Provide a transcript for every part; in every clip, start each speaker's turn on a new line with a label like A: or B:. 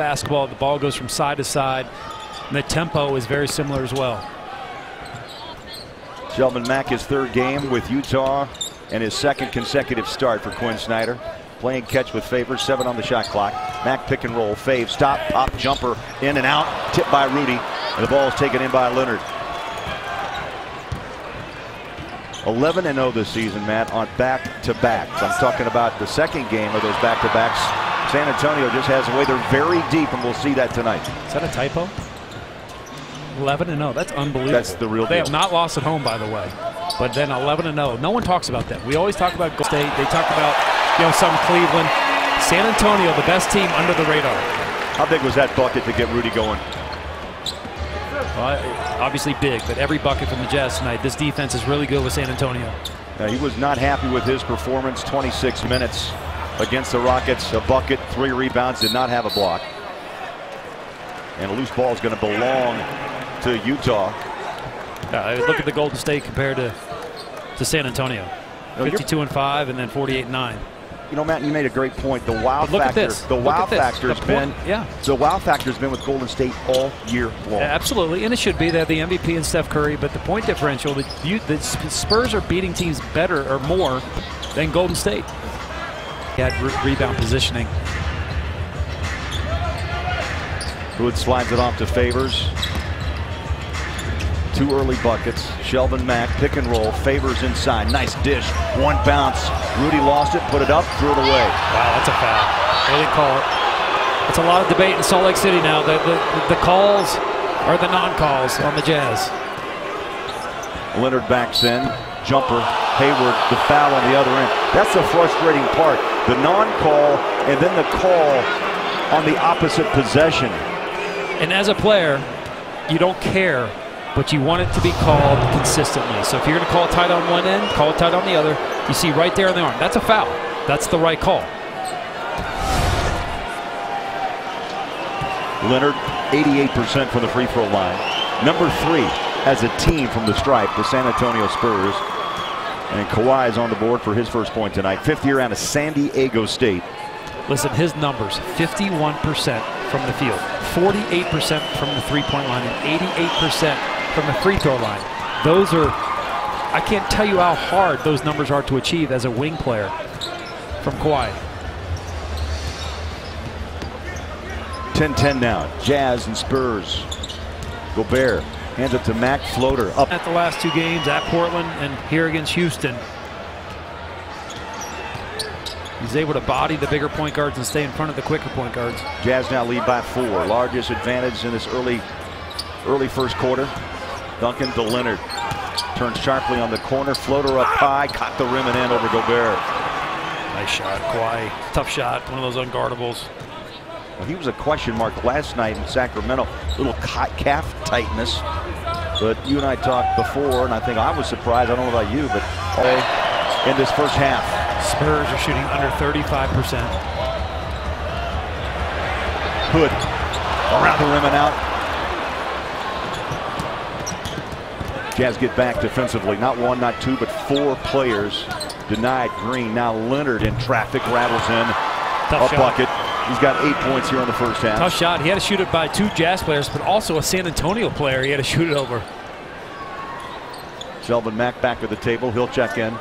A: basketball. The ball goes from side to side, and the tempo is very similar as well.
B: Shelvin Mack, his third game with Utah and his second consecutive start for Quinn Snyder. Playing catch with Favors, 7 on the shot clock. Mack pick and roll, Fave, stop, pop, jumper, in and out, tipped by Rudy, and the ball is taken in by Leonard. 11-0 this season, Matt, on back-to-backs. I'm talking about the second game of those back-to-backs. San Antonio just has a way. They're very deep, and we'll see that tonight.
A: Is that a typo? 11-0. That's unbelievable.
B: That's the real deal.
A: They have not lost at home, by the way. But then 11-0. No one talks about that. We always talk about Golden State. They talk about, some Cleveland. San Antonio, the best team under the radar.
B: How big was that bucket to get Rudy going?
A: Well, obviously big, but every bucket from the Jazz tonight. This defense is really good with San Antonio.
B: Now, he was not happy with his performance. 26 minutes against the Rockets. A bucket, 3 rebounds, did not have a block. And a loose ball is going to belong to Utah.
A: Look at the Golden State compared to San Antonio. 52-5 and then 48-9.
B: Matt, you made a great point. The wow
A: look
B: factor.
A: At this.
B: The
A: look
B: wow
A: at this.
B: factor's been.
A: Yeah.
B: The wow factor's been with Golden State all year long.
A: Yeah, absolutely, and it should be. They have the MVP and Steph Curry, but the point differential, the Spurs are beating teams better or more than Golden State. He had rebound positioning.
B: Hood slides it off to Favors. 2 early buckets. Shelvin Mack, pick and roll. Favors inside. Nice dish. 1 bounce. Rudy lost it, put it up, threw it away.
A: Wow, that's a foul. They didn't call it. It's a lot of debate in Salt Lake City now. The calls are the non-calls on the Jazz.
B: Leonard backs in. Jumper. Hayward, the foul on the other end. That's the frustrating part. The non-call and then the call on the opposite possession.
A: And as a player, you don't care, but you want it to be called consistently. So if you're going to call it tight on one end, call it tight on the other. You see right there on the arm, that's a foul. That's the right call.
B: Leonard, 88% from the free throw line. Number 3 as a team from the stripe, the San Antonio Spurs. And Kawhi is on the board for his first point tonight. 5th year out of San Diego State.
A: Listen, his numbers, 51% from the field, 48% from the three-point line, and 88% from the free throw line. Those are, I can't tell you how hard those numbers are to achieve as a wing player from Kawhi.
B: 10-10 now, Jazz and Spurs. Gobert hands it to Mack, floater up.
A: At the last 2 games at Portland and here against Houston. He's able to body the bigger point guards and stay in front of the quicker point guards.
B: Jazz now lead by 4. Largest advantage in this early first quarter. Duncan to Leonard. Turns sharply on the corner. Floater up high. Caught the rim and in over Gobert.
A: Nice shot, Kawhi. Tough shot. One of those unguardables.
B: Well, he was a question mark last night in Sacramento. Little calf tightness. But you and I talked before, and I think I was surprised. I don't know about you, but in this first half.
A: Spurs are shooting under 35%.
B: Hood around the rim and out. Jazz get back defensively. Not 1, not 2, but 4 players denied Green. Now Leonard in traffic, rattles in.
A: Tough
B: a
A: shot.
B: Bucket. He's got 8 points here in the first half.
A: Tough shot. He had to shoot it by 2 Jazz players, but also a San Antonio player he had to shoot it over.
B: Shelvin Mack back at the table. He'll check in.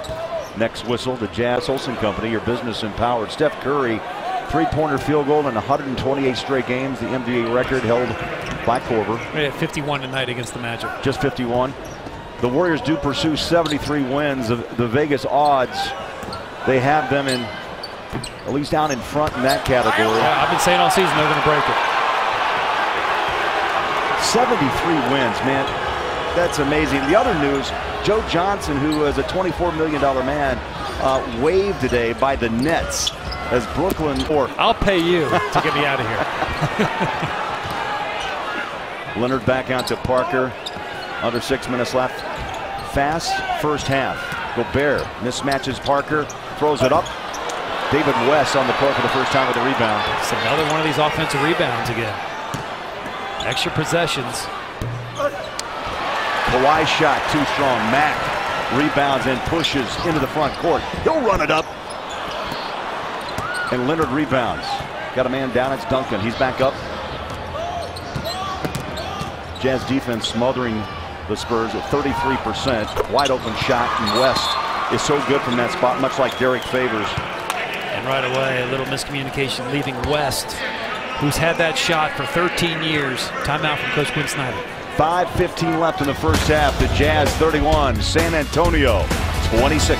B: Next whistle, the Jazz Olsen Company, your business empowered. Steph Curry, 3-pointer field goal in 128 straight games. The NBA record held by Korver.
A: We had 51 tonight against the Magic.
B: Just 51. The Warriors do pursue 73 wins. The Vegas odds, they have them in at least down in front in that category.
A: Yeah, I've been saying all season they're going to break it.
B: 73 wins, man. That's amazing. The other news, Joe Johnson, who is a $24 million man, waived today by the Nets as Brooklyn.
A: I'll pay you to get me out of here.
B: Leonard back out to Parker. Under 6 minutes left. Fast first half. Gobert mismatches Parker, throws it up. David West on the court for the first time with the rebound.
A: It's another one of these offensive rebounds again. Extra possessions.
B: Kawhi shot too strong. Mack rebounds and pushes into the front court. He'll run it up. And Leonard rebounds. Got a man down. It's Duncan. He's back up. Jazz defense smothering the Spurs at 33%. Wide open shot, and West is so good from that spot, much like Derek Favors.
A: And right away, a little miscommunication leaving West, who's had that shot for 13 years. Timeout from Coach Quinn Snyder.
B: 5:15 left in the first half. The Jazz 31, San Antonio 26.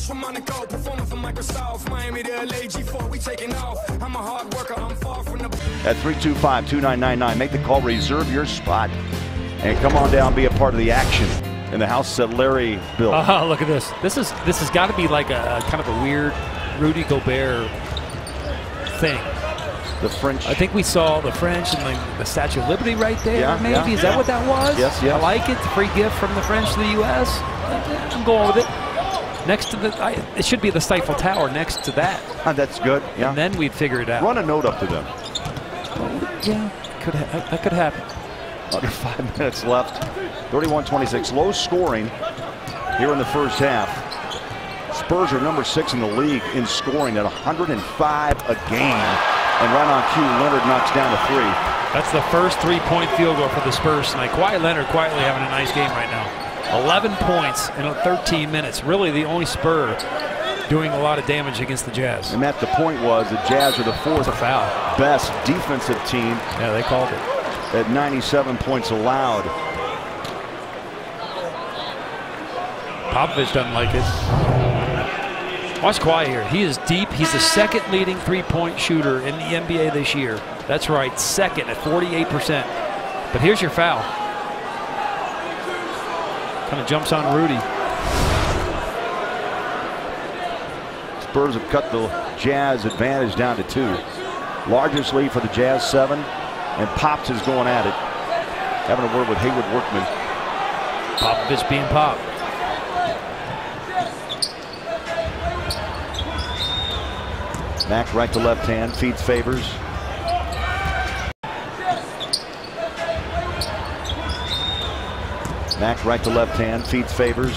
C: From Monaco, performing for Microsoft, Miami to LA, G4, we taking off. I'm a hard worker, I'm far from the...
B: At 325-2999, make the call, reserve your spot, and come on down, be a part of the action in the house that Larry built.
A: Oh, look at this. This has got to be like a kind of a weird Rudy Gobert thing.
B: The French.
A: I think we saw the French and the Statue of Liberty right there.
B: Yeah,
A: maybe
B: yeah,
A: is that what that was?
B: Yes, yes.
A: I like it. Free gift from the French to the U.S. I'm going with it. Next to it should be the Stifle Tower next to that.
B: That's good. Yeah.
A: And then we'd figure it out.
B: Run a note up to them.
A: Yeah, that could happen.
B: Under 5 minutes left. 31-26. Low scoring here in the first half. Spurs are number 6 in the league in scoring at 105 a game. And right on cue, Leonard knocks down to 3.
A: That's the first 3-point field goal for the Spurs tonight. Kawhi Leonard quietly having a nice game right now. 11 points in 13 minutes. Really the only Spur doing a lot of damage against the Jazz.
B: And Matt, the point was the Jazz are the 4th
A: foul.
B: best defensive team.
A: Yeah, they called it.
B: At 97 points allowed.
A: Popovich doesn't like it. Watch Kawhi here. He is deep. He's the second leading three-point shooter in the NBA this year. That's right, second at 48%. But here's your foul. Kind of jumps on Rudy.
B: Spurs have cut the Jazz advantage down to 2. Largest lead for the Jazz, 7. And Pops is going at it. Having a word with Hayward Workman.
A: Popovich being Pop.
B: Mack right to left hand, feeds Favors. Mack right to left hand, feeds Favors.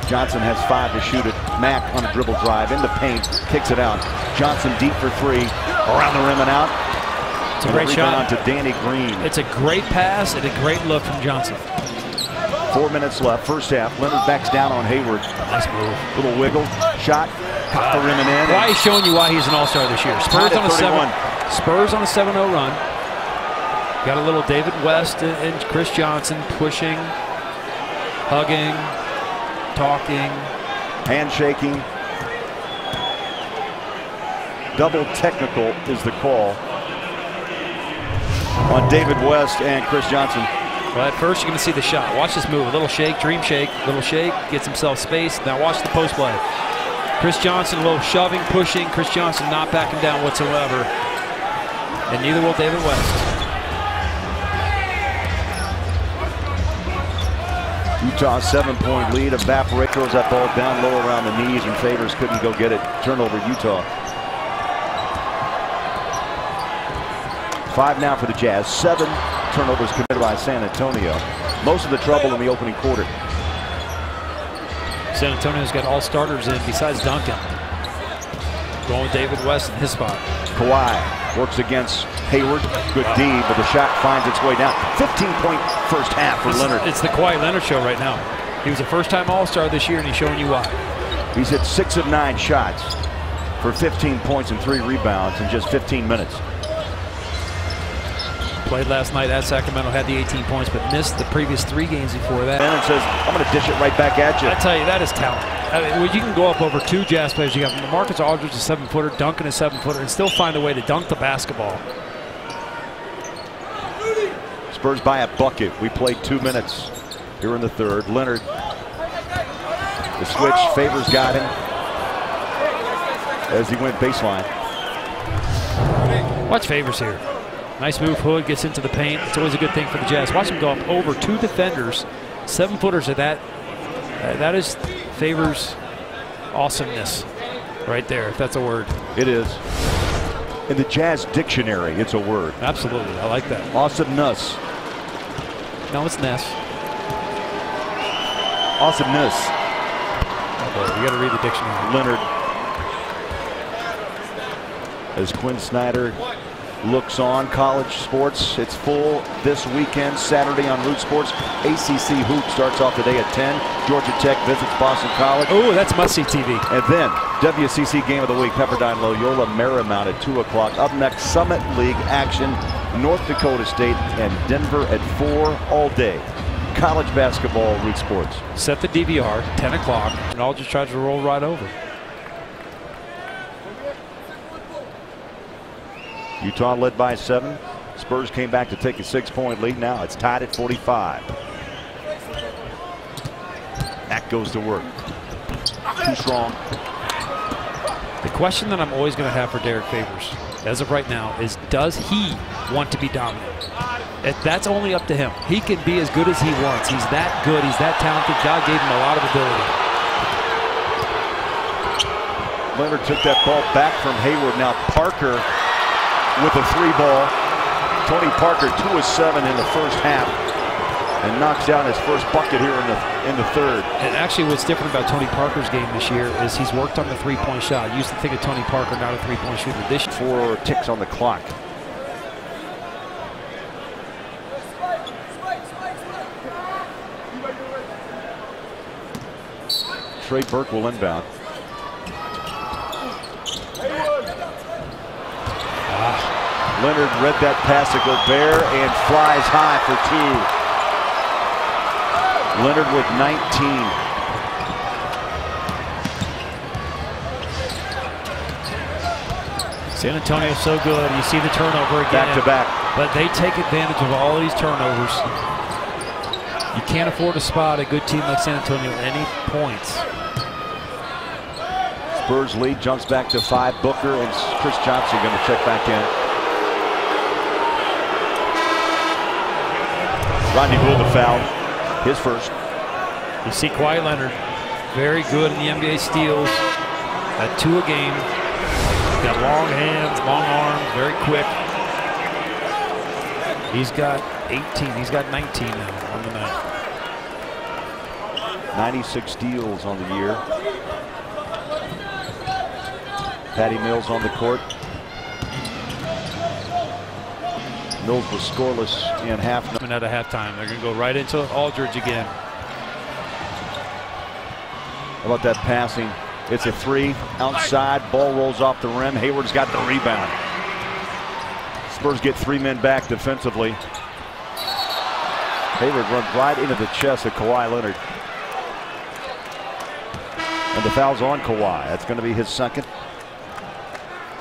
B: Johnson has 5 to shoot it. Mack on a dribble drive in the paint, kicks it out. Johnson deep for 3, around the rim and out.
A: It's a great shot.
B: To Danny Green.
A: It's a great pass and a great look from Johnson.
B: 4 minutes left, first half. Leonard backs down on Hayward.
A: Nice move.
B: Little wiggle, shot, caught the rim and in.
A: Why he's showing you why he's an all-star this year. Spurs on a 7-0 run. Got a little David West and Chris Johnson pushing, hugging, talking,
B: handshaking. Double technical is the call on David West and Chris Johnson.
A: Well, at first you're going to see the shot. Watch this move. A little shake, dream shake, little shake, gets himself space. Now watch the post play. Chris Johnson, a little shoving, pushing. Chris Johnson not backing down whatsoever. And neither will David West.
B: Utah 7-point lead. Evaporate, throws that ball down low around the knees, and Favors couldn't go get it. Turnover, Utah. 5 now for the Jazz. 7 turnovers committed by San Antonio. Most of the trouble in the opening quarter.
A: San Antonio's got all starters in besides Duncan. Going with David West in his spot.
B: Kawhi works against Hayward. Good D, but the shot finds its way down. 15-point first half for Leonard.
A: It's the Kawhi Leonard show right now. He was a first-time All-Star this year, and he's showing you why.
B: He's hit 6 of 9 shots for 15 points and 3 rebounds in just 15 minutes.
A: Played last night at Sacramento, had the 18 points, but missed the previous 3 games before that.
B: And says, I'm going to dish it right back at you.
A: I tell you, that is talent. I mean, you can go up over 2 Jazz players. You got Marcus Aldridge, a 7-footer, Duncan, a 7-footer, and still find a way to dunk the basketball.
B: Spurs by a bucket. We played 2 minutes here in the third. Leonard, the switch, Favors got him as he went baseline.
A: Watch Favors here. Nice move, Hood gets into the paint. It's always a good thing for the Jazz. Watch him go up over 2 defenders. 7-footers at that. That is Favors' awesomeness right there, if that's a word.
B: It is. In the Jazz dictionary, it's a word.
A: Absolutely, I like that.
B: Awesomeness.
A: No, it's Ness.
B: Awesomeness.
A: But you got to read the dictionary.
B: Leonard, as Quinn Snyder looks on. College sports, it's full this weekend, Saturday on Root Sports. ACC Hoop starts off today at 10. Georgia Tech visits Boston College.
A: Oh, that's must-see TV.
B: And then WCC Game of the Week, Pepperdine Loyola Marymount at 2 o'clock. Up next, Summit League action, North Dakota State and Denver at 4 all day. College basketball, Root Sports.
A: Set the DVR, 10 o'clock, and Aldridge tries to roll right over.
B: Utah led by 7. Spurs came back to take a 6-point lead. Now it's tied at 45. Mack goes to work. Too strong.
A: The question that I'm always going to have for Derek Favors, as of right now, is does he want to be dominant? That's only up to him. He can be as good as he wants. He's that good. He's that talented. God gave him a lot of ability.
B: Leonard took that ball back from Hayward. Now Parker with a 3-ball. Tony Parker 2 of 7 in the first half and knocks down his first bucket here in the third.
A: And actually what's different about Tony Parker's game this year is he's worked on the 3-point shot. I used to think of Tony Parker not a 3-point shooter. This
B: 4 ticks on the clock. Trey Burke will inbound. Leonard read that pass to Gobert and flies high for 2. Leonard with 19.
A: San Antonio's so good. You see the turnover again.
B: Back to back.
A: But they take advantage of all these turnovers. You can't afford to spot a good team like San Antonio any points.
B: Spurs lead, jumps back to 5. Booker and Chris Johnson going to check back in. Rodney Hood the foul, his first.
A: You see Kawhi Leonard, very good in the NBA steals, at 2 a game. He's got long hands, long arms, very quick. He's got 18, he's got 19 now on the night.
B: 96 steals on the year. Patty Mills on the court. Mills was scoreless in half.
A: At a halftime, they're going to go right into Aldridge again.
B: How about that passing? It's a 3 outside. Ball rolls off the rim. Hayward's got the rebound. Spurs get 3 men back defensively. Hayward runs right into the chest of Kawhi Leonard. And the foul's on Kawhi. That's going to be his second.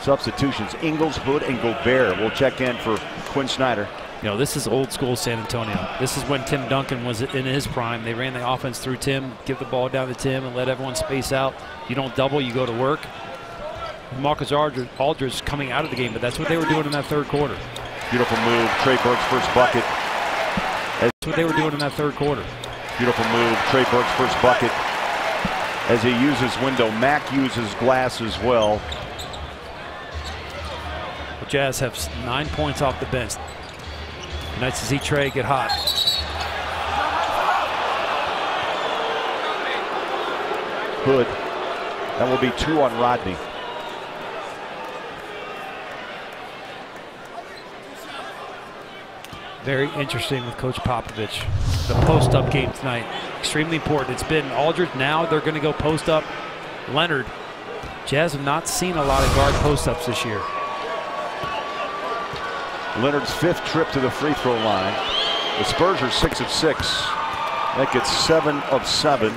B: Substitutions, Ingles, Hood, and Gobert will check in for Quinn Snyder.
A: You know, this is old school San Antonio. This is when Tim Duncan was in his prime. They ran the offense through Tim, give the ball down to Tim, and let everyone space out. You don't double, you go to work. Marcus Aldridge coming out of the game, but that's what they were doing in that third quarter.
B: Beautiful move. Trey Burke's first bucket.
A: That's what they were doing in that third quarter.
B: Beautiful move. Trey Burke's first bucket as he uses window. Mack uses glass as well.
A: The Jazz have 9 points off the bench. Nice to see Trey get hot.
B: Hood. That will be 2 on Rodney.
A: Very interesting with Coach Popovich. The post-up game tonight, extremely important. It's been Aldridge. Now they're going to go post-up. Leonard. Jazz have not seen a lot of guard post-ups this year.
B: Leonard's 5th trip to the free throw line. The Spurs are 6 of 6. That gets 7 of 7.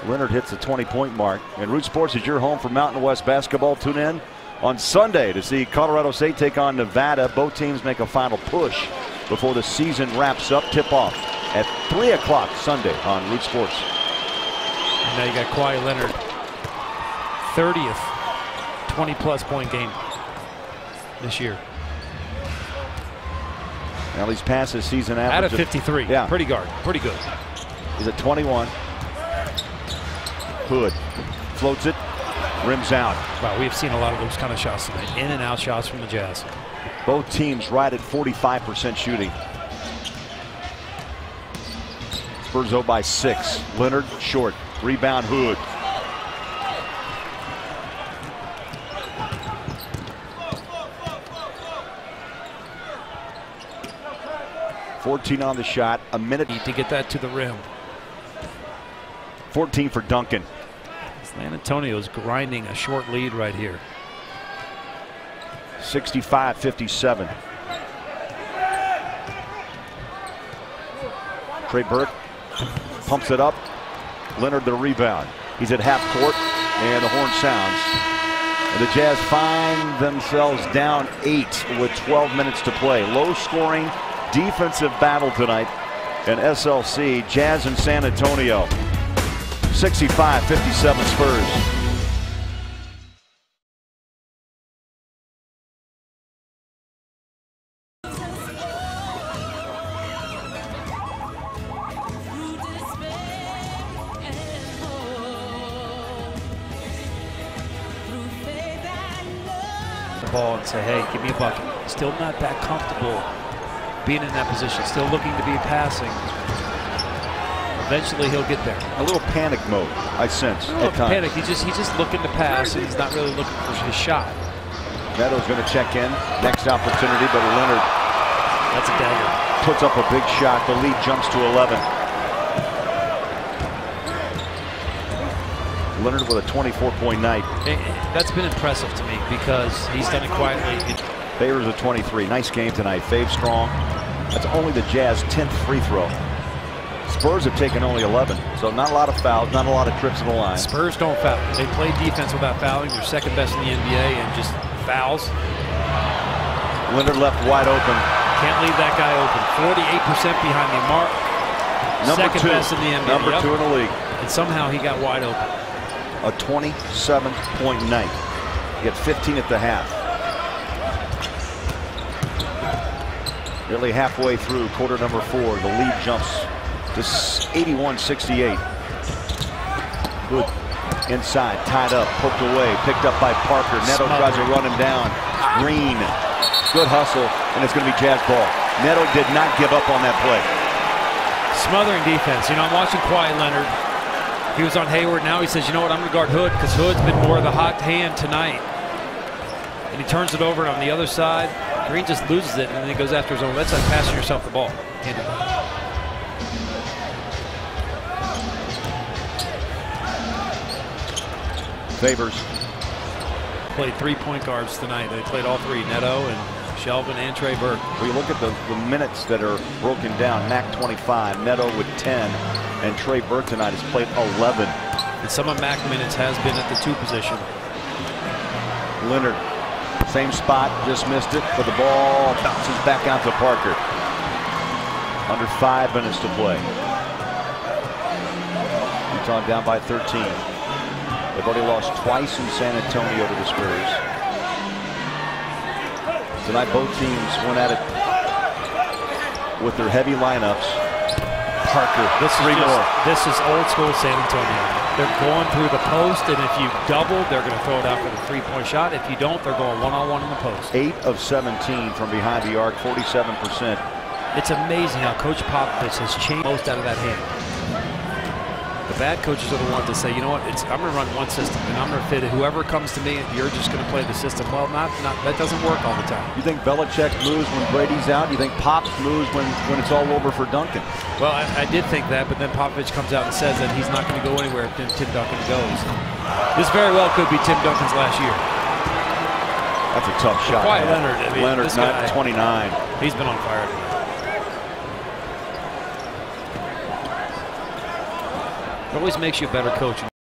B: Leonard hits the 20-point mark. And Root Sports is your home for Mountain West basketball. Tune in on Sunday to see Colorado State take on Nevada. Both teams make a final push before the season wraps up. Tip-off at 3 o'clock Sunday on Root Sports.
A: And now you got Kawhi Leonard, 30th 20-plus point game this year.
B: Now these passes season average
A: out of 53.
B: Yeah.
A: Pretty good.
B: He's at 21. Hood floats it, rims out.
A: Wow, we have seen a lot of those kind of shots tonight. In and out shots from the Jazz.
B: Both teams right at 45% shooting. Spurs 0 by 6. Leonard short. Rebound Hood. .14 on the shot. A minute
A: to get that to the rim.
B: 14 for Duncan.
A: San Antonio's grinding a short lead right here.
B: 65-57. Trey Burke pumps it up. Leonard the rebound. He's at half court and the horn sounds. And the Jazz find themselves down 8 with 12 minutes to play. Low scoring defensive battle tonight in SLC. Jazz and San Antonio. 65-57 Spurs.
A: The ball and say, hey, give me a bucket. Still not that comfortable being in that position. Still looking to be passing. Eventually he'll get there.
B: A little panic mode, I sense.
A: At times. Panic. He's just looking to pass, and he's not really looking for his shot.
B: Neto's going to check in. Next opportunity, but Leonard.
A: That's a dagger.
B: Puts up a big shot. The lead jumps to 11. Leonard with a 24-point night.
A: That's been impressive to me because he's done it quietly.
B: Favors a 23. Nice game tonight. Fave strong. That's only the Jazz 10th free throw. Spurs have taken only 11, so not a lot of fouls, not a lot of trips in the line.
A: Spurs don't foul. They play defense without fouling. They're second best in the NBA and just fouls.
B: Leonard left wide open.
A: Can't leave that guy open. 48% behind the mark. Second best in the NBA.
B: Number 2 in the league.
A: And somehow he got wide open.
B: A 27-point night. He had 15 at the half. Nearly halfway through quarter number 4. The lead jumps to 81-68. Good inside, tied up, poked away, picked up by Parker. Neto tries to run him down. Green, good hustle, and it's going to be Jazz ball. Neto did not give up on that play.
A: Smothering defense. You know, I'm watching Kawhi Leonard. He was on Hayward. Now he says, you know what, I'm going to guard Hood because Hood's been more of the hot hand tonight. And he turns it over on the other side. Green just loses it, and then he goes after his own. That's like passing yourself the ball. Can't do that.
B: Favors.
A: Played 3 point guards tonight. They played all 3, Neto and Shelvin and Trey Burke.
B: We look at the minutes that are broken down. Mac 25, Neto with 10, and Trey Burke tonight has played 11.
A: And some of Mac minutes has been at the 2 position.
B: Leonard, same spot, just missed it, but the ball bounces back out to Parker. Under 5 minutes to play. Utah down by 13. They've already lost twice in San Antonio to the Spurs. Tonight both teams went at it with their heavy lineups. Parker,
A: this is old school San Antonio. They're going through the post, and if you double, they're going to throw it out for the 3-point shot. If you don't, they're going one-on-one in the post.
B: 8 of 17 from behind the arc, 47%.
A: It's amazing how Coach Popovich has changed most out of that hand. The bad coaches are the ones that say, you know what, I'm going to run one system, and I'm going to fit it. Whoever comes to me, you're just going to play the system. Well, that doesn't work all the time.
B: You think Belichick moves when Brady's out? You think Pops moves when it's all over for Duncan?
A: Well, I did think that, but then Popovich comes out and says that he's not going to go anywhere if Tim Duncan goes. This very well could be Tim Duncan's last year.
B: That's a tough shot.
A: Kawhi Leonard, I mean,
B: Leonard's not 29.
A: He's been on fire. It always makes you a better coach.